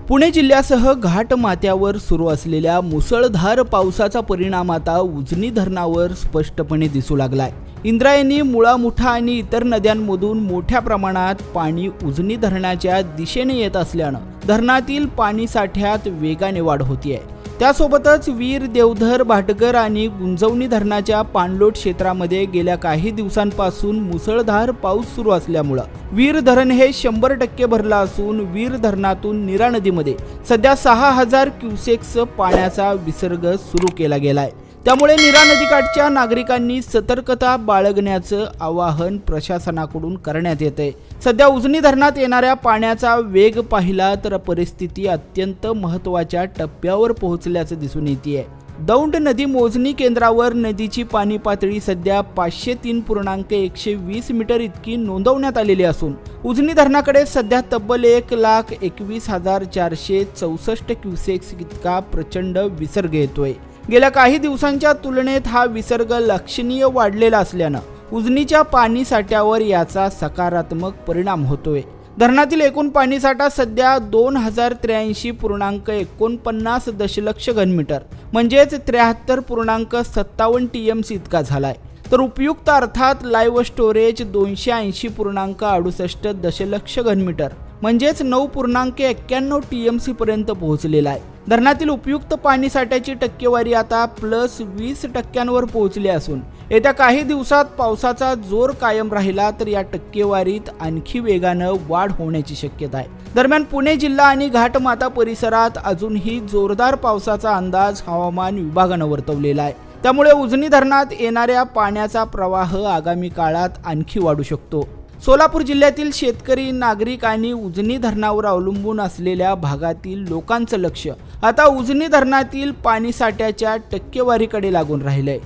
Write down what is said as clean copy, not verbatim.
पुणे जिल्ह्यासह घाटमाथ्यावर सुरू असलेल्या मुसळधार पावसाचा परिणाम आता उजनी धरणावर स्पष्टपणे दिसू लागलाय। इंद्रायणी, मुळा, मुठा आणि इतर नद्यांमधून मोठ्या प्रमाणात पाणी उजनी धरणाच्या दिशेने येत असल्यानं धरणातील पाणी साठ्यात वेगाने वाढ होतीये। त्यासोबतच वीर, देवधर, भाटघर आणि गुंजवणी धरणाच्या पाणलोट क्षेत्रामध्ये गेल्या काही दिवसांपासून मुसळधार पाऊस सुरू असल्यामुळे वीर धरण हे 100% भरलं असून वीर धरणातून नीरा नदीमध्ये सध्या 6000 क्युसेक्स पाण्याचा विसर्ग सुरू केला गेलाय। त्यामुळे नीरा नदीकाठच्या नागरिकांनी सतर्कता बाळगण्याचं आवाहन प्रशासनाकडून करण्यात येते। सध्या उजनी धरणात येणाऱ्या पाण्याचा वेग पाहिला तर परिस्थिती अत्यंत महत्त्वाच्या टप्प्यावर पोहोचल्याचं दिसून येते। दौंड नदी मोजणी केंद्रावर नदीची पाणी पातळी सध्या 503.120 मीटर इतकी नोंदवण्यात आलेली असून उजनी धरणाकडे सध्या तब्बल 1,21,464 क्युसेक्स इतका प्रचंड विसर्ग येतोय। गेल्या काही दिवसांच्या तुलनेत हा विसर्ग लक्षणीय वाढलेला असल्यानं उजनीच्या पाणी साठ्यावर याचा सकारात्मक परिणाम होतोय। धरणातील एकूण पाणीसाठा सध्या 2083.49 दशलक्ष घनमीटर म्हणजेच 73.57 TMC इतका झालाय। तर उपयुक्त अर्थात लाईव्ह स्टोरेज 280.68 दशलक्ष घनमीटर म्हणजेच 9.91 TMC पर्यंत पोहोचलेला आहे। धरणातील उपयुक्त पाणी साठ्याची टक्केवारी आता +20% पोहोचली असून येत्या काही दिवसात पावसाचा जोर कायम राहिला तर या टक्केवारीत आणखी वेगानं वाढ होण्याची शक्यता आहे। दरम्यान पुणे जिल्हा आणि घाटमाथा परिसरात अजूनही जोरदार पावसाचा अंदाज हवामान विभागानं वर्तवलेला आहे। त्यामुळे उजनी धरणात येणाऱ्या पाण्याचा प्रवाह आगामी काळात आणखी वाढू शकतो। सोलापूर जिल्ह्यातील शेतकरी, नागरिक आणि उजनी धरणावर अवलंबून असलेल्या भागातील लोकांचं लक्ष आता उजनी धरणातील पाणी साठ्याच्या टक्केवारीकडे लागून राहिलंय।